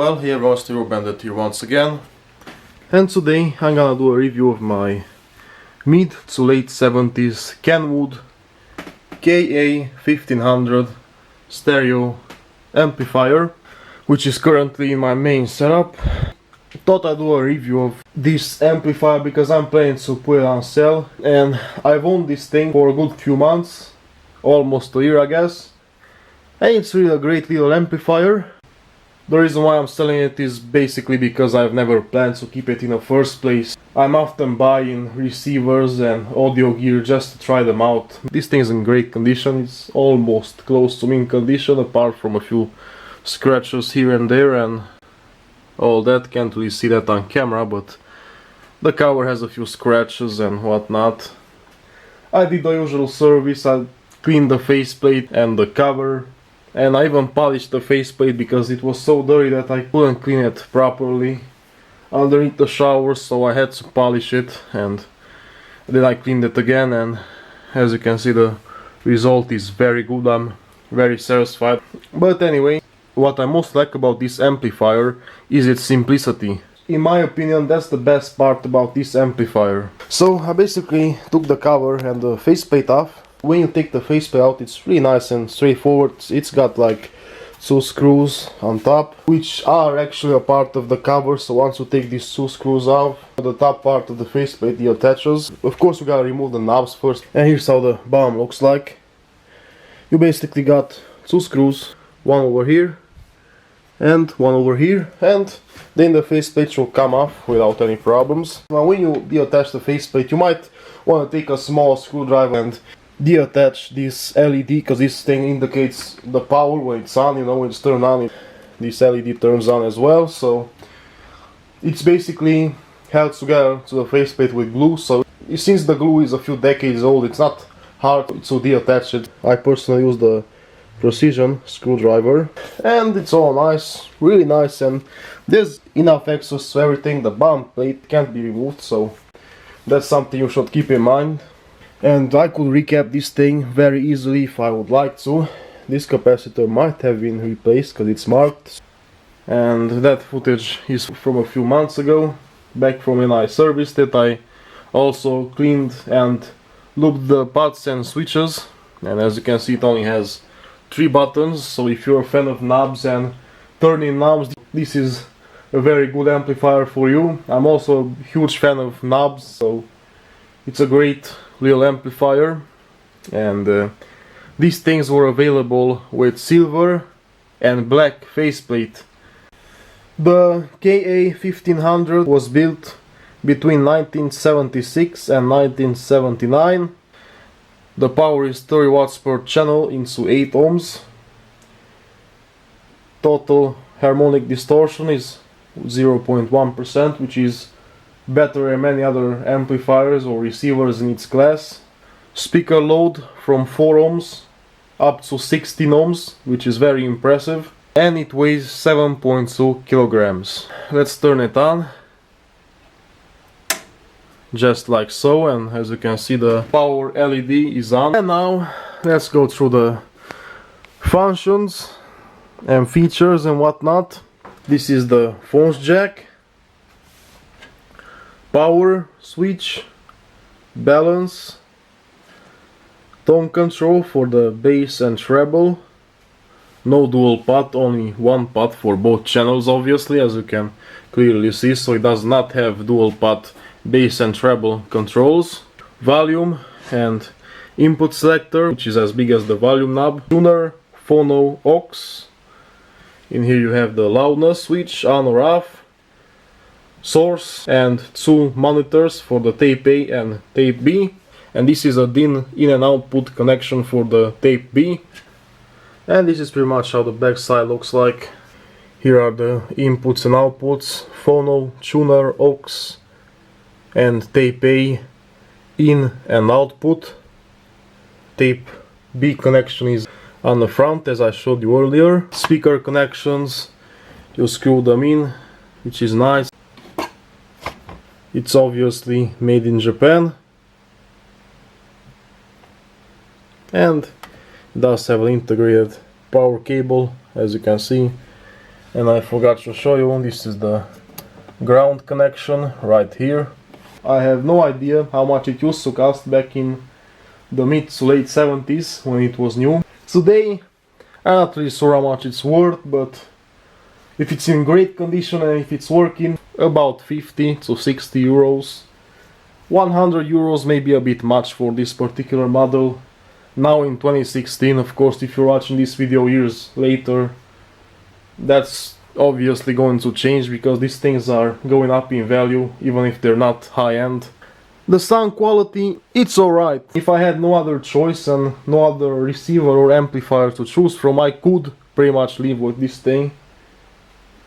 Well, here goes the Eurobandit here once again. And today I'm gonna do a review of my mid to late 70s Kenwood KA-1500 stereo amplifier, which is currently in my main setup. Thought I'd do a review of this amplifier because I'm planning to put it on sale, and I've owned this thing for a good few months, almost a year I guess, and it's really a great little amplifier. The reason why I'm selling it is basically because I've never planned to keep it in the first place. I'm often buying receivers and audio gear just to try them out. This thing is in great condition, it's almost close to mint condition apart from a few scratches here and there and all that. Can't really see that on camera, but the cover has a few scratches and whatnot. I did the usual service, I cleaned the faceplate and the cover. And I even polished the faceplate because it was so dirty that I couldn't clean it properly underneath the shower, so I had to polish it, and then I cleaned it again, and as you can see the result is very good. I'm very satisfied. But anyway, what I most like about this amplifier is its simplicity. In my opinion, that's the best part about this amplifier. So I basically took the cover and the faceplate off. When you take the faceplate out, it's really nice and straightforward. It's got like two screws on top, which are actually a part of the cover. So once you take these two screws off, the top part of the faceplate attaches. Of course, we gotta remove the knobs first. And here's how the bottom looks like. You basically got two screws, one over here and one over here, and then the faceplate will come off without any problems. Now when you deattach the faceplate, you might want to take a small screwdriver and deattach this LED, because this thing indicates the power when it's on. You know, when it's turned on, this LED turns on as well. So it's basically held together to the faceplate with glue. So since the glue is a few decades old, it's not hard to deattach it. I personally use the precision screwdriver, and it's all nice, really nice, and there's enough access to everything. The bottom plate can't be removed, so that's something you should keep in mind. And I could recap this thing very easily if I would like to. This capacitor might have been replaced because it's marked, and that footage is from a few months ago, back from when I serviced it. I also cleaned and looped the pots and switches, and as you can see it only has 3 buttons, so if you're a fan of knobs and turning knobs, this is a very good amplifier for you. I'm also a huge fan of knobs, so it's a great little amplifier. And these things were available with silver and black faceplate. The KA-1500 was built between 1976 and 1979. The power is 30 watts per channel into 8 ohms. Total harmonic distortion is 0.1%, which is better than many other amplifiers or receivers in its class. Speaker load from 4 ohms up to 16 ohms, which is very impressive. And it weighs 7.2 kilograms. Let's turn it on. Just like so, and as you can see the power LED is on. And now let's go through the functions and features and whatnot. This is the phones jack, power switch, balance, tone control for the bass and treble. No dual pot, only one pot for both channels, obviously, as you can clearly see, so it does not have dual pot bass and treble controls. Volume and input selector, which is as big as the volume knob. Tuner, phono, aux. In here you have the loudness switch, on or off. Source and 2 monitors for the tape A and tape B, and this is a DIN in and output connection for the tape B. And this is pretty much how the back side looks like. Here are the inputs and outputs: phono, tuner, aux, and tape A in and output. Tape B connection is on the front, as I showed you earlier. Speaker connections, you screw them in, which is nice. It's obviously made in Japan, and it does have an integrated power cable, as you can see. And I forgot to show you, this is the ground connection right here. I have no idea how much it used to cost back in the mid to late 70s when it was new. Today I'm not really sure how much it's worth, but if it's in great condition and if it's working, about 50 to 60 euros. 100 euros may be a bit much for this particular model. Now in 2016, of course, if you're watching this video years later, that's obviously going to change because these things are going up in value even if they're not high-end. The sound quality, it's alright. If I had no other choice and no other receiver or amplifier to choose from, I could pretty much live with this thing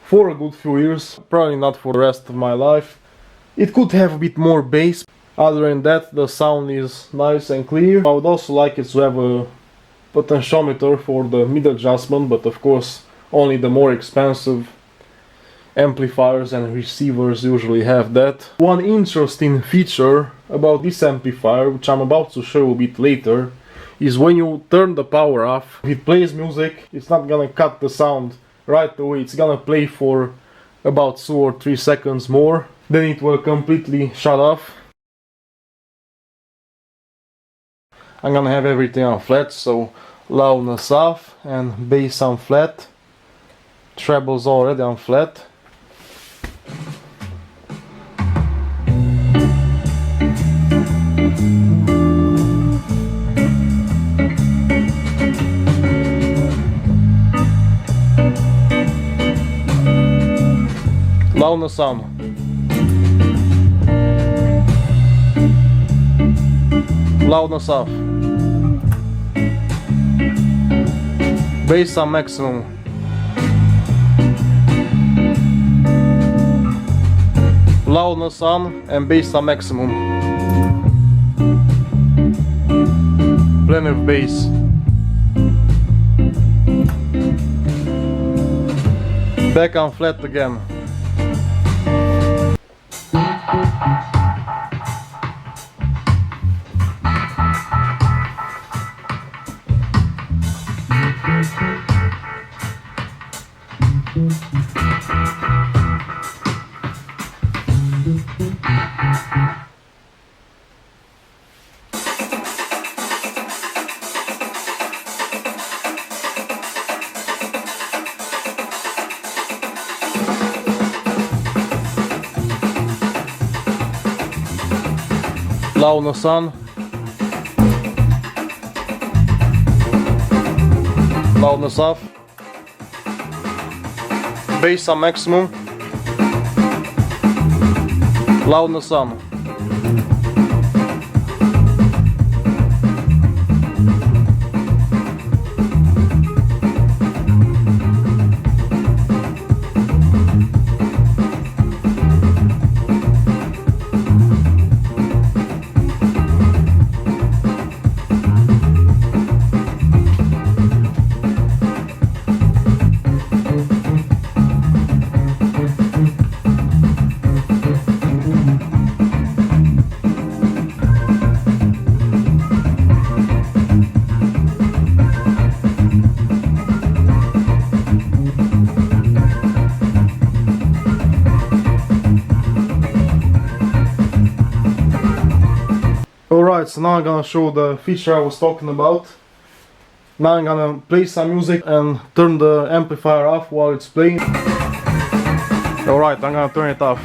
for a good few years, probably not for the rest of my life. It could have a bit more bass. Other than that, the sound is nice and clear. I would also like it to have a potentiometer for the mid adjustment, but of course only the more expensive amplifiers and receivers usually have that. One interesting feature about this amplifier, which I'm about to show a bit later, is when you turn the power off, if it plays music, it's not gonna cut the sound right away. It's gonna play for about 2 or 3 seconds more, then it will completely shut off. I'm gonna have everything on flat, so loudness off and bass on flat. Trebles already on flat. Loudness on. Loudness off. Bass on maximum. Loudness on and bass on maximum. Plenty of bass. Back on flat again. Loudness on. Loudness off. Bass on maximum. Loudness on. Alright, so now I'm gonna show the feature I was talking about. Now I'm gonna play some music and turn the amplifier off while it's playing. Alright, I'm gonna turn it off.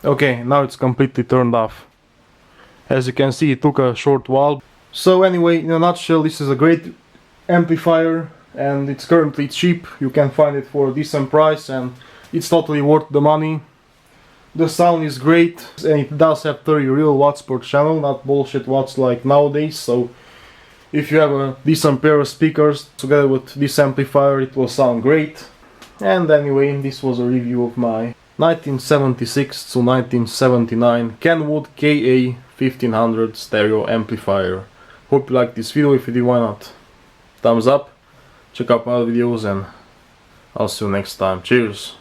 Okay, now it's completely turned off. As you can see, it took a short while. So anyway, in a nutshell, this is a great amplifier and it's currently cheap. You can find it for a decent price and it's totally worth the money. The sound is great and it does have 30 real watts per channel, not bullshit watts like nowadays. So if you have a decent pair of speakers together with this amplifier, it will sound great. And anyway, this was a review of my 1976 to 1979 Kenwood KA-1500 stereo amplifier. Hope you liked this video. If you did, why not? Thumbs up. Check out my other videos and I'll see you next time. Cheers!